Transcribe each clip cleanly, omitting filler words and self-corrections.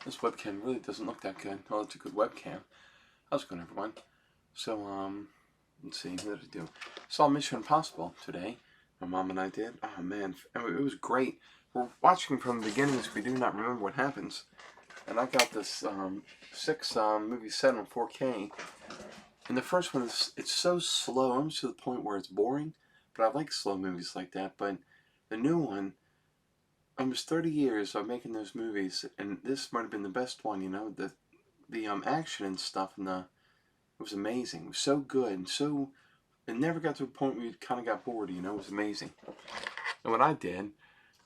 This webcam really doesn't look that good. Oh, it's a good webcam. How's it going, everyone? So, let's see, what did I do? Saw Mission Impossible today. My mom and I did. Oh, man, it was great. We're watching from the beginning so we do not remember what happens. And I got this 6 movie set on 4K. And the first one, it's so slow, almost to the point where it's boring. But I like slow movies like that. But the new one, almost 30 years of making those movies, and this might have been the best one. The action and stuff, and it was amazing. It was so good, and so it never got to a point where you kind of got bored. It was amazing. And what I did,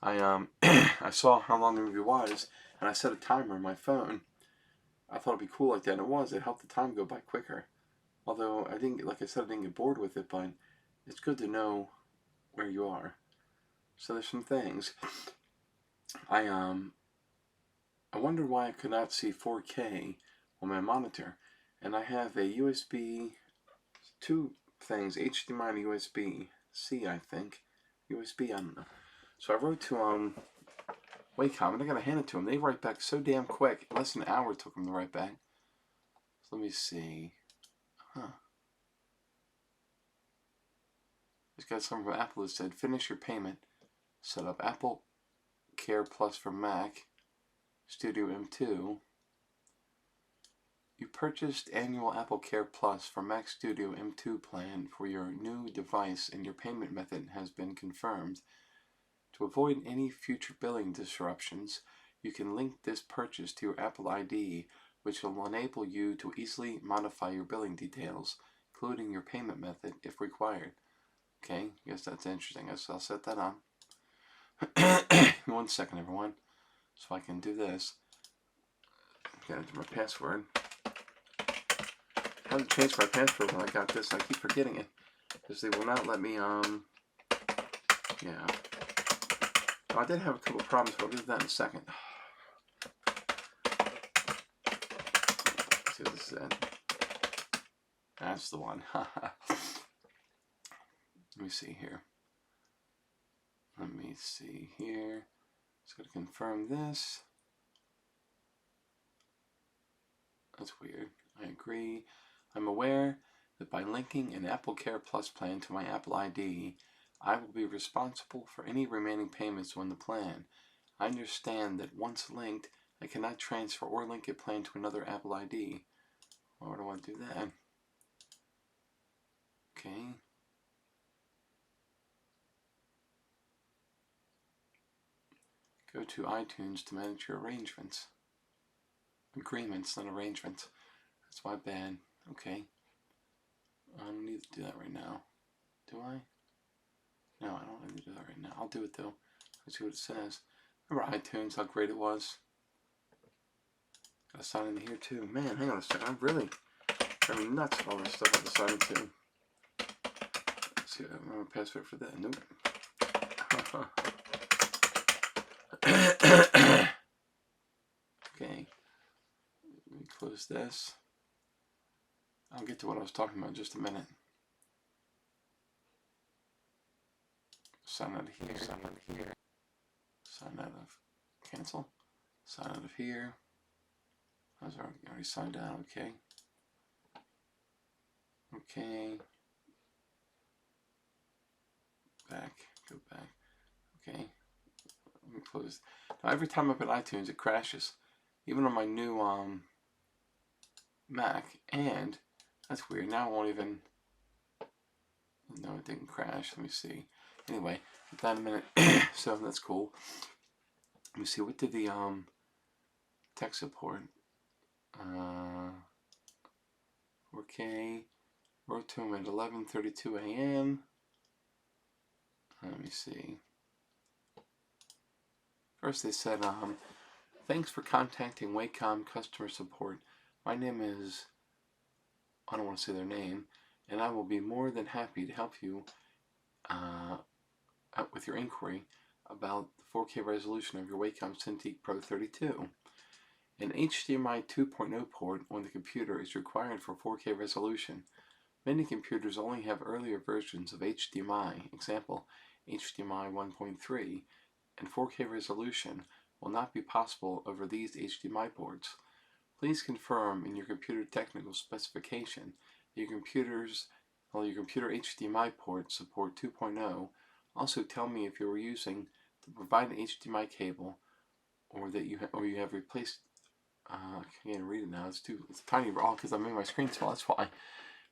I I saw how long the movie was, and I set a timer on my phone. I thought it'd be cool like that, and it was. It helped the time go by quicker. Although I didn't, like I said, I didn't get bored with it, but it's good to know where you are. So there's some things. I I wondered why I could not see 4K on my monitor, and I have a USB, two things, HDMI and USB-C, I think. USB, I don't know. So I wrote to Wacom, and I gotta hand it to them. They write back so damn quick. Less than an hour it took them to write back. So let me see. Just got something from Apple that said, finish your payment. Set up Apple Care Plus for Mac, Studio M2. You purchased annual Apple Care Plus for Mac Studio M2 plan for your new device, and your payment method has been confirmed. To avoid any future billing disruptions, you can link this purchase to your Apple ID, which will enable you to easily modify your billing details, including your payment method if required. Okay, I guess that's interesting. I'll set that on. 1 second, everyone, so I can do this. Gotta enter my password. I had to change my password when I got this. I keep forgetting it because they will not let me. Yeah. Well, I did have a couple problems, but I'll do that in a second. Let's see what this is. That's the one. Let me see here. Just gotta confirm this. That's weird. I agree. I'm aware that by linking an Apple Care Plus plan to my Apple ID, I will be responsible for any remaining payments on the plan. I understand that once linked, I cannot transfer or link a plan to another Apple ID. Why would I want to do that? Okay. Go to iTunes to manage your arrangements. Agreements, not arrangements. That's my bad. Okay. I don't need to do that right now. Do I? No, I don't need to do that right now. I'll do it though. Let's see what it says. Remember iTunes, how great it was? Gotta sign into here too. Man, hang on a second. I'm really nuts with all this stuff I have to sign into. Let's see, I remember a password for that. Nope. Okay. Let me close this. I'll get to what I was talking about in just a minute. Sign out of here. Sign out of here. Sign out of cancel. Sign out of here. I was already signed out. Okay. Okay. Back. Go back. Okay. Let me close. Now every time I open iTunes, it crashes. Even on my new Mac, and that's weird. Now it won't even. No, it didn't crash. Let me see. Anyway, get that in a minute. So that's cool. Let me see. What did the tech support? 4K. Wrote to him at 11:32 a.m. Let me see. First they said, thanks for contacting Wacom customer support. My name is, I don't want to say their name, and I will be more than happy to help you with your inquiry about the 4K resolution of your Wacom Cintiq Pro 32. An HDMI 2.0 port on the computer is required for 4K resolution. Many computers only have earlier versions of HDMI, example HDMI 1.3, and 4K resolution, will not be possible over these HDMI ports. Please confirm in your computer technical specification that your computer HDMI ports support 2.0. Also tell me if you were using the provided HDMI cable or that you have replaced. I can't read it now. It's tiny because I'm in my screen, so that's why.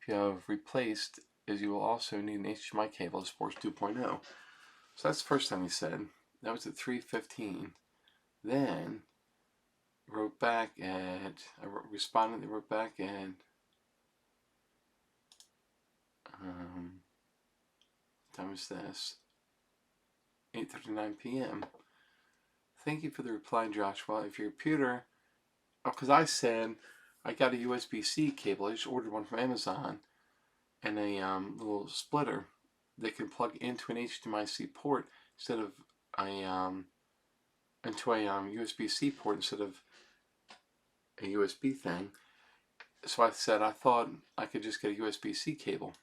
If you have replaced, as you will also need an HDMI cable to support 2.0. So that's the first time he said. That was at 3:15. Then wrote back at responded. They wrote back at what time is this? 8:39 p.m. Thank you for the reply, Joshua. If your computer, because I said I got a USB-C cable. I just ordered one from Amazon, and a little splitter that can plug into an HDMI-C port instead of into a USB-C port instead of a USB thing. So I said I thought I could just get a USB-C cable.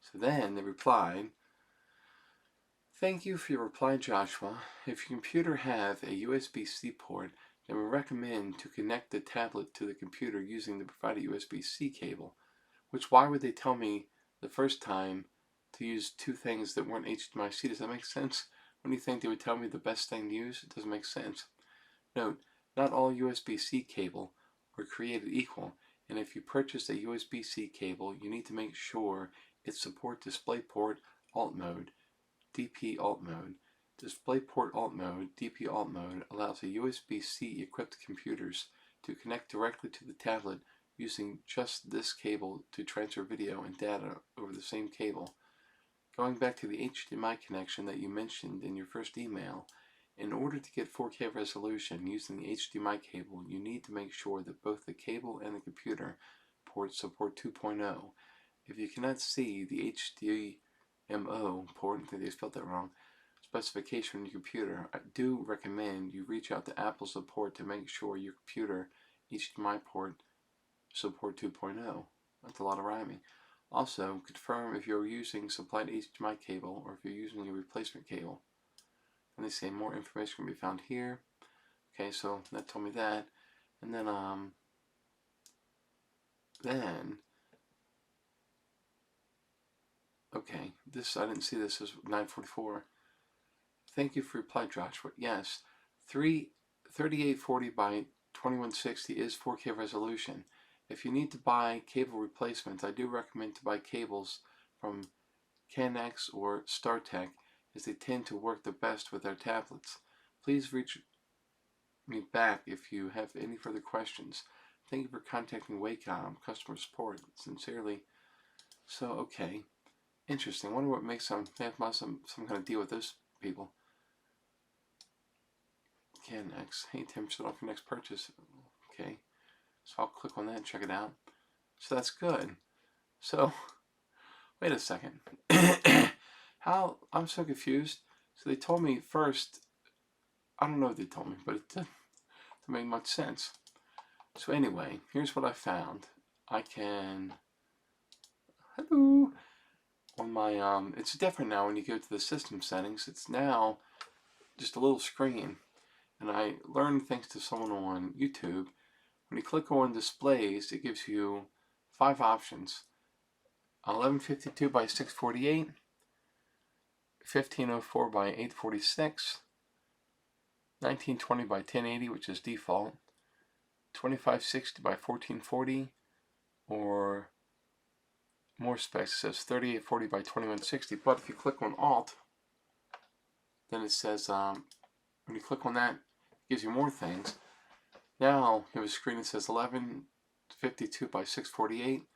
So then they replied, thank you for your reply, Joshua. If your computer have a USB-C port, then we recommend to connect the tablet to the computer using the provided USB-C cable. Which, why would they tell me the first time to use two things that weren't HDMI-C? Does that make sense? When do you think they would tell me the best thing to use? It doesn't make sense. Note, not all USB-C cable were created equal, and if you purchase a USB-C cable, you need to make sure it supports DisplayPort Alt Mode, DP Alt Mode. DisplayPort Alt Mode, DP Alt Mode, allows a USB-C equipped computers to connect directly to the tablet using just this cable to transfer video and data over the same cable. Going back to the HDMI connection that you mentioned in your first email, in order to get 4K resolution using the HDMI cable, you need to make sure that both the cable and the computer ports support 2.0. If you cannot see the HDMO port, I think they spelled that wrong, specification on your computer, I do recommend you reach out to Apple support to make sure your computer HDMI port support 2.0. That's a lot of rhyming. Also, confirm if you're using supplied HDMI cable or if you're using a replacement cable. And they say more information can be found here. Okay, so that told me that. And then okay, this, I didn't see this as 9:44. Thank you for your reply, Joshua. Yes, 3840 by 2160 is 4K resolution. If you need to buy cable replacements, I do recommend to buy cables from Canex or StarTech, as they tend to work the best with their tablets. Please reach me back if you have any further questions. Thank you for contacting Wacom customer support. Sincerely. So, okay. Interesting. I wonder what makes them have some kind of deal with those people. Canex. Hey, 10% off your next purchase. Okay. So I'll click on that and check it out. So that's good. So, wait a second. How? I'm so confused. So they told me first, I don't know what they told me, but it didn't make much sense. So anyway, here's what I found. I can, hello, on my, it's different now when you go to the system settings. It's now just a little screen. And I learned thanks to someone on YouTube. When you click on displays, it gives you 5 options. 1152 by 648, 1504 by 846, 1920 by 1080, which is default, 2560 by 1440, or more specs, it says 3840 by 2160. But if you click on Alt, then it says, when you click on that, it gives you more things. Now you have a screen that says 1152 by 648,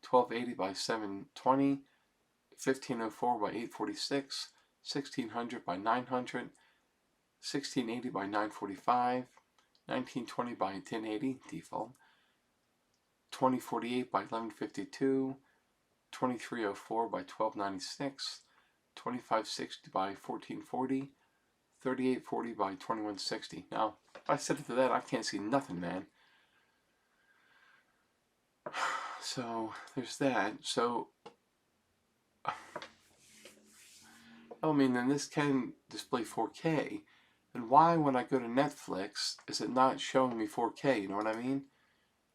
1280 by 720, 1504 by 846, 1600 by 900, 1680 by 945, 1920 by 1080 default, 2048 by 1152, 2304 by 1296, 2560 by 1440, 3840 by 2160. Now, if I set it to that, I can't see nothing, man. So, there's that. So, I mean, then this can display 4K, then why, when I go to Netflix, is it not showing me 4K? You know what I mean?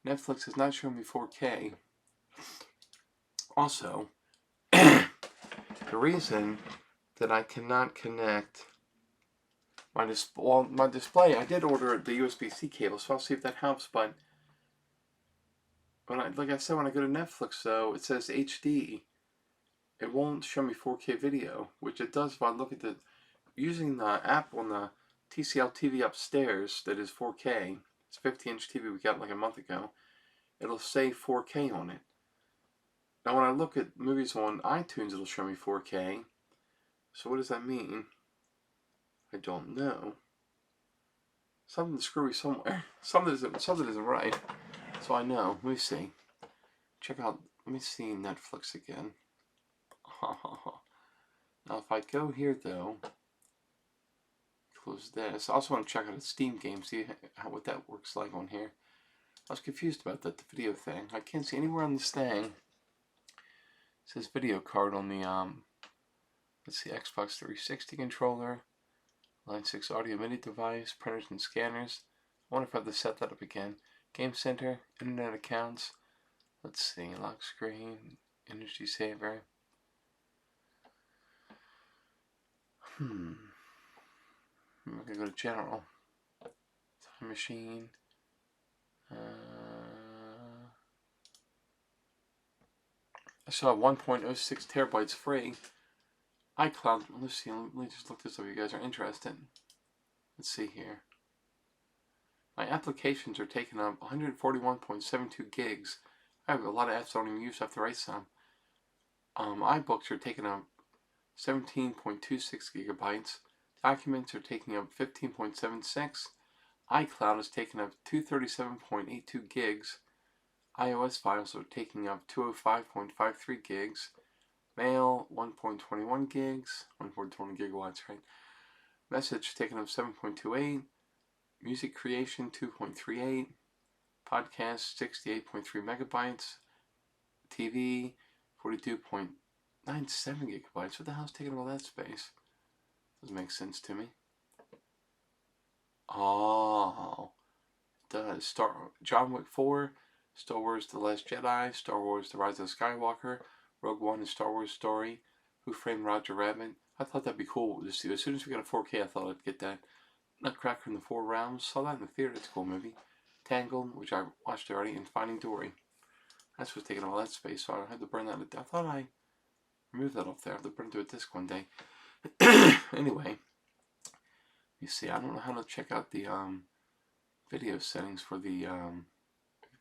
Netflix is not showing me 4K. Also, the reason that I cannot connect my display, I did order the USB-C cable, so I'll see if that helps. But like I said, when I go to Netflix, though, it says HD. It won't show me 4K video, which it does if I look at using the app on the TCL TV upstairs that is 4K. It's a 50-inch TV we got like a month ago. It'll say 4K on it. Now, when I look at movies on iTunes, it'll show me 4K. So what does that mean? I don't know. Something's screwy somewhere. Something isn't right. So I know. Let me see. Check out. Let me see Netflix again. Now, if I go here though, close this. I also want to check out a Steam game, see what that works like on here. I was confused about that, the video thing. I can't see anywhere on this thing. It says video card on the let's see, Xbox 360 controller, Line 6 audio MIDI device, printers and scanners. I wonder if I have to set that up again. Game Center, internet accounts. Let's see, lock screen, energy saver. I'm gonna go to general. Time machine. I saw 1.06 terabytes free. iCloud. Let's see. Let me just look this up if you guys are interested. Let's see here. My applications are taking up 141.72 gigs. I have a lot of apps I don't even use. I have to write some. iBooks are taking up 17.26 gigabytes. Documents are taking up 15.76. iCloud is taking up 237.82 gigs. iOS files are taking up 205.53 gigs. Mail 1.21 gigs. 1.20 gigawatts, right? Message taking up 7.28. Music creation 2.38. Podcast 68.3 megabytes. TV 42.97 gigabytes. What the hell's taking all that space? Doesn't make sense to me. Oh, it does. John Wick 4, Star Wars The Last Jedi, Star Wars The Rise of Skywalker, Rogue One and Star Wars Story, Who Framed Roger Rabbit. I thought that'd be cool to see. As soon as we got a 4K, I thought I'd get that. Nutcracker in the Four Realms. Saw that in the theater. It's a cool movie. Tangled, which I watched already, and Finding Dory. That's what's taking all that space, so I had to burn that. I thought I removed that off there. I have to burn it to a disc one day. Anyway, you see, I don't know how to check out the video settings for the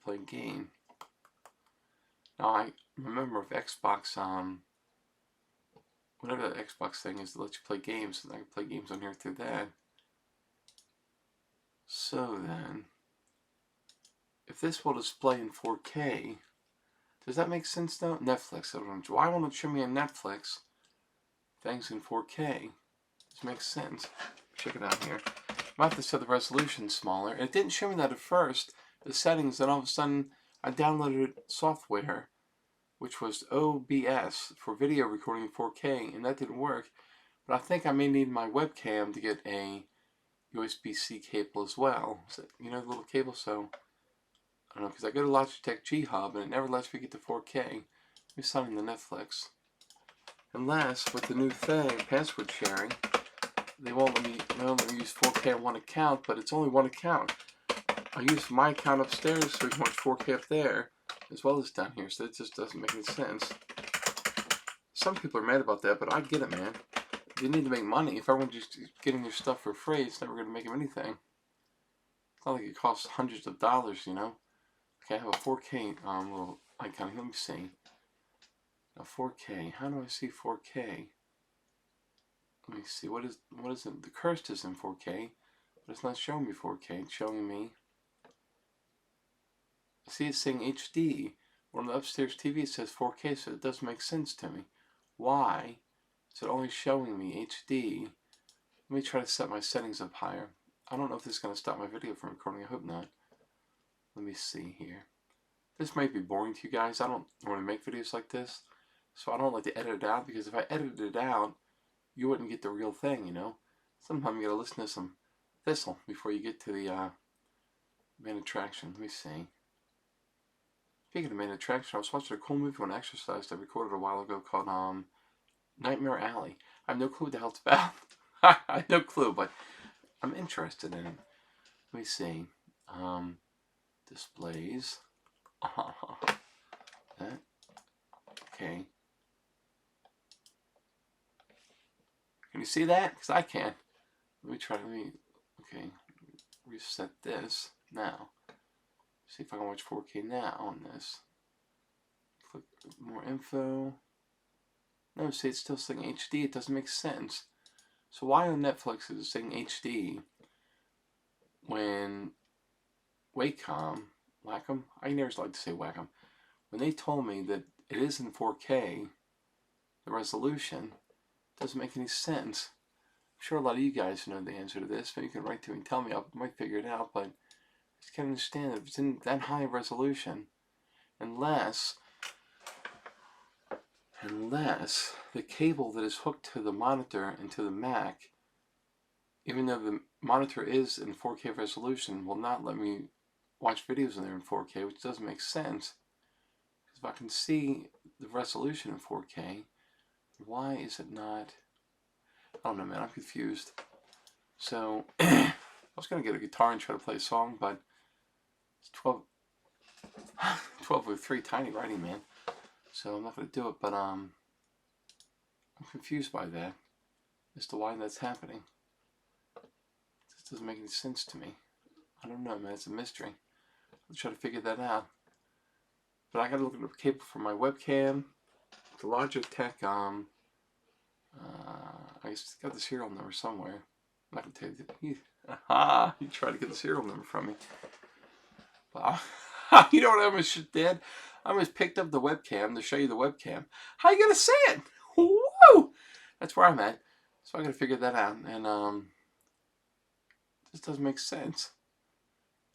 play game. Now I remember if Xbox whatever that Xbox thing is that lets you play games, and I can play games on here through that. So then, if this will display in 4K, does that make sense though? Netflix. Why won't it show me on Netflix things in 4K? This makes sense. Check it out here. I have to set the resolution smaller. It didn't show me that at first, the settings, then all of a sudden I downloaded software, which was OBS for video recording in 4K, and that didn't work. But I think I may need my webcam to get a USB-C cable as well. So, you know, the little cable, so I don't know, because I go to Logitech G Hub and it never lets me get to 4K. Let me sign in the Netflix. Unless, with the new thing, password sharing, they won't let me use 4K on one account, but it's only one account. I use my account upstairs so we can watch 4K up there, as well as down here, so it just doesn't make any sense. Some people are mad about that, but I get it, man. You need to make money. If everyone's just getting their stuff for free, it's never going to make them anything. It's not like it costs hundreds of dollars, you know. Okay, I have a 4K little icon. Let me see. Now 4K. How do I see 4K? Let me see. What is it? The cursed is in 4K, but it's not showing me 4K. It's showing me. See, it's saying HD. On the upstairs TV, it says 4K, so it doesn't make sense to me. Why is it only showing me HD? Let me try to set my settings up higher. I don't know if this is going to stop my video from recording. I hope not. Let me see here. This might be boring to you guys. I don't want to make videos like this, so I don't like to edit it out, because if I edited it out, you wouldn't get the real thing, you know. Sometimes you gotta listen to some this'll before you get to the main attraction. Let me see. Speaking of main attraction, I was watching a cool movie on exercise that I recorded a while ago called Nightmare Alley. I have no clue what the hell it's about. I have no clue, but I'm interested in it. Let me see. Displays. That. Okay. Can you see that? Because I can't. Let me try to okay. Reset this now. See if I can watch 4K now on this. Click more info. No, see, it's still saying HD. It doesn't make sense. So why on Netflix is it saying HD when Wacom, I never like to say Wacom, when they told me that it is in 4K, the resolution doesn't make any sense. I'm sure a lot of you guys know the answer to this. Maybe you can write to me and tell me. I might figure it out, but I just can't understand it. If it's in that high resolution, unless the cable that is hooked to the monitor and to the Mac, even though the monitor is in 4K resolution, will not let me watch videos in there in 4K, which doesn't make sense. Because if I can see the resolution in 4K, why is it not? I don't know, man. I'm confused. So I was gonna get a guitar and try to play a song, but it's 12:03, tiny writing, man. So I'm not gonna do it. But I'm confused by that as to why that's happening. This doesn't make any sense to me. I don't know, man. It's a mystery. I'll try to figure that out. But I gotta look at the cable for my webcam. The Logitech. I got the serial number somewhere. I'm not gonna tell you. You tried to get the serial number from me. Wow. You know what I almost did? I almost picked up the webcam to show you the webcam. How you gonna see it? Whoa! That's where I'm at. So I gotta figure that out. And this doesn't make sense.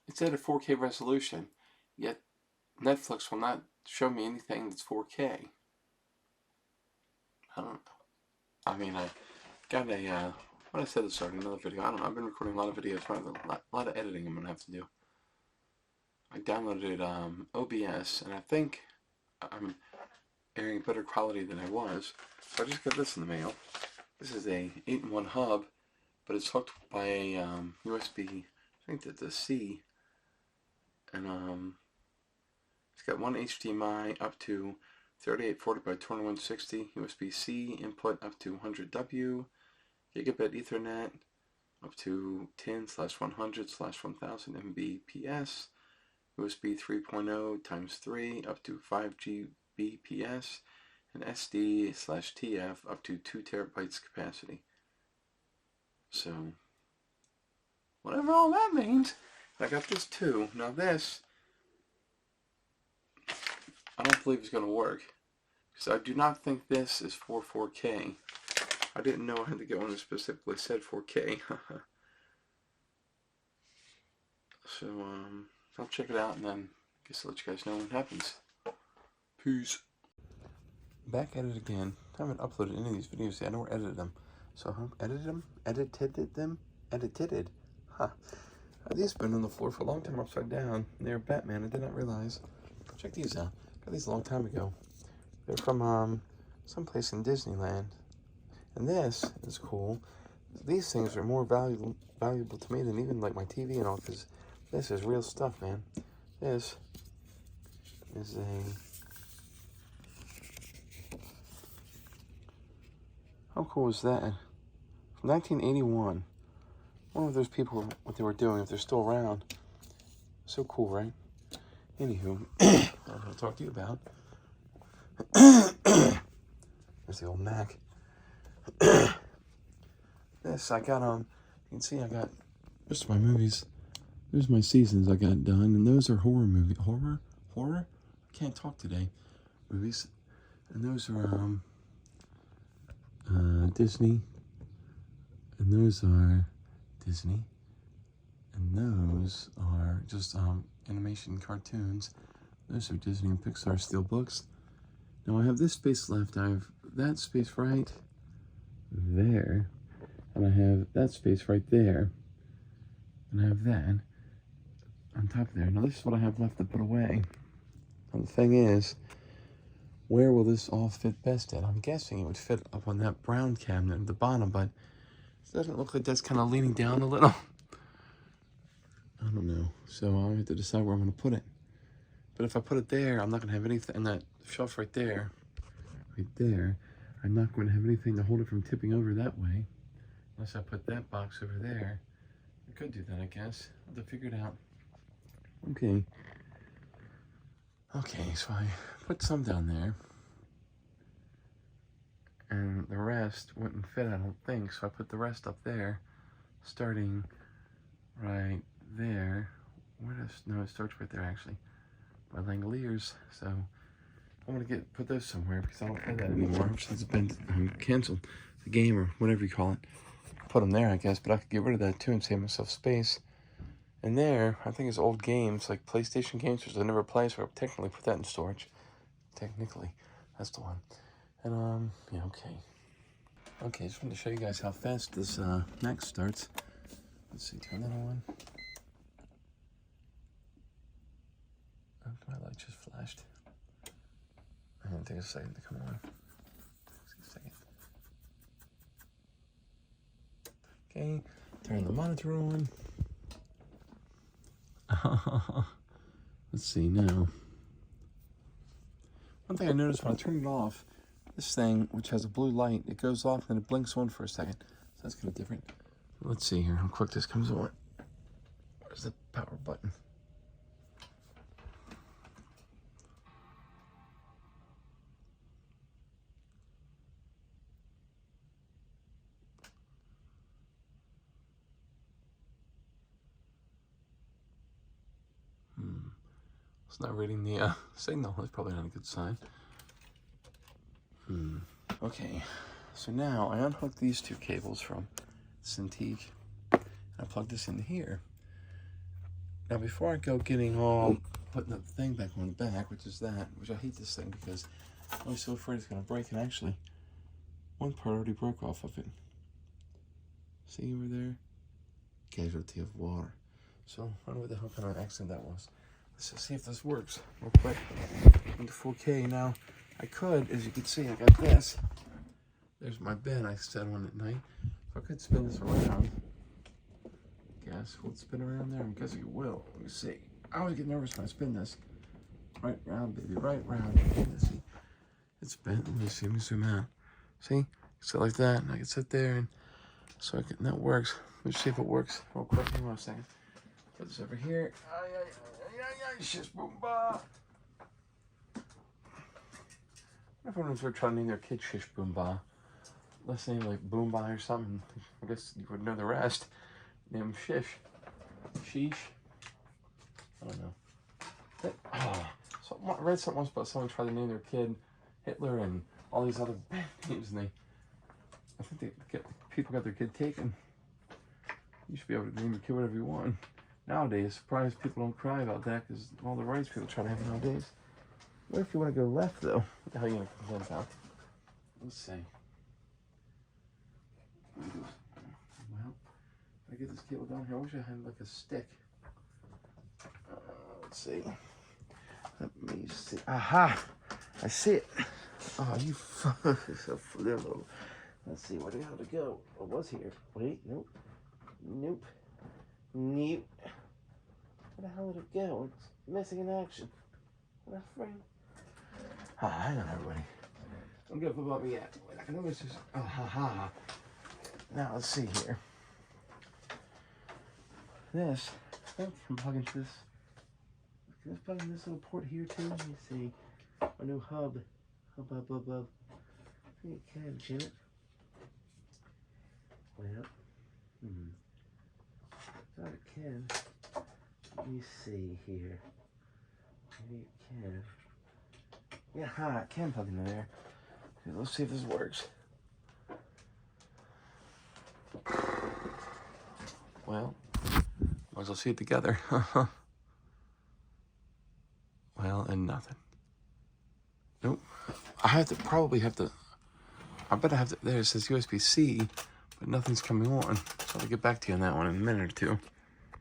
It's at a 4K resolution, yet Netflix will not show me anything that's 4K. I don't know. I mean, I got a, what I said at the start, another video. I don't know, I've been recording a lot of videos, a lot of editing I'm going to have to do. I downloaded OBS, and I think I'm airing better quality than I was. So I just got this in the mail. This is a 8-in-1 hub, but it's hooked by a USB, I think that's a C. And it's got one HDMI up to 3840 by 2160, USB-C input up to 100W, gigabit Ethernet up to 10/100/1000 Mbps, USB 3.0 times 3 up to 5 Gbps, and SD/TF up to 2 terabytes capacity. So, whatever all that means, I got this too. Now this, I don't believe it's going to work, because I do not think this is for 4K. I didn't know I had to get one that specifically said 4K. So, I'll check it out, and then I guess I'll let you guys know what happens. Peace. Back at it again. I haven't uploaded any of these videos yet. I never edited them. So, edited. Huh. These have been on the floor for a long time upside down. They're Batman. I did not realize. Check these out. Got these a long time ago. They're from someplace in Disneyland. And this is cool. These things are more valuable to me than even like my TV and all, because this is real stuff, man. This is how cool is that? From 1981. One of those people, what they were doing, if they're still around. So cool, right? Anywho, I'll talk to you about. There's the old Mac. This, I got, you can see I got most of my movies. There's my seasons I got done, and those are horror movies. Horror? I can't talk today. Movies. And those are, Disney. And those are Disney. And those are just, animation cartoons. Those are Disney and Pixar Steelbooks. Now I have this space left. I have that space right there. And I have that space right there. And I have that on top there. Now this is what I have left to put away. Now the thing is, where will this all fit best at? I'm guessing it would fit up on that brown cabinet at the bottom, but it doesn't look like that's kind of leaning down a little. I don't know. So I'll have to decide where I'm going to put it. But if I put it there, I'm not going to have anything, and that shelf right there, I'm not going to have anything to hold it from tipping over that way. Unless I put that box over there. I could do that, I guess. I'll have to figure it out. Okay. Okay, so I put some down there. And the rest wouldn't fit, I don't think. So I put the rest up there, starting right there. No, it starts right there, actually. By Langoliers. So I'm going to put those somewhere because I don't play that anymore. Since it's been canceled. The game or whatever you call it. Put them there, I guess. But I could get rid of that too and save myself space. And there, I think it's old games, like PlayStation games, which I never play, so I'll technically put that in storage. Technically, that's the one. And, yeah, okay. Okay, just wanted to show you guys how fast this next starts. Let's see, turn that on. Oh, my light just flashed. I'm gonna take a second to come on. Just a second. Okay, turn the monitor on. Let's see now. One thing I noticed when I turn it off, this thing, which has a blue light, it goes off and it blinks on for a second. So that's kind of different. Let's see here how quick this comes on. Where's the power button? It's not reading the signal. That's probably not a good sign. Okay, so now I unhooked these two cables from Cintiq. And I plugged this in here. Now before I go getting all putting the thing back on the back, which is that, which I hate this thing because I'm always so afraid it's going to break. And actually, one part already broke off of it. See over there? Casualty of water. So I don't know what the hell kind of accident that was. Let's see if this works real quick. Into 4K now. I could, as you can see, I got this. There's my bed I sit on at night. So I could spin this around. Guess will it spin around there? I'm guessing it will. Let me see. I always get nervous when I spin this. Right round, baby, right round. Let's see. It's bent. Let me see. Let me zoom out. See? Sit like that, and I can sit there, and so I can. That works. Let's see if it works real quick. Hang on a second. Put this over here. Shish boom ba. Everyone's trying to name their kid Shish boom ba. Let's name like boom ba or something. I guess you would know the rest. Name him Shish. Sheesh. I don't know. So I read something once about someone trying to name their kid Hitler and all these other bad names, and I think people got their kid taken. You should be able to name your kid whatever you want. Nowadays, surprised people don't cry about that because all the rights people try to have nowadays. What if you want to go left, though? What the hell are you going to complain about? Let's see. Well, if I get this cable down here, I wish I had like a stick. Let's see. Let me see. Aha! I see it. Oh, you so little. Let's see, where the hell to go? It was here. Wait, nope. Nope. Nope. Where the hell did it go? It's missing in action. What a friend. Hang on, everybody. Don't give up about me yet. Wait, I can always just. Now, let's see here. This, I think I'm plugging this. Can I plug in this little port here, too? Let me see. A new hub. I think it can, Janet. Well, thought it can. Let me see here. Maybe it can. Yeah, it can plug into there. Okay, let's see if this works. Well, might as well see it together. Well, and nothing. Nope. I bet I have to, there it says USB-C, but nothing's coming on. So I'll get back to you on that one in a minute or two.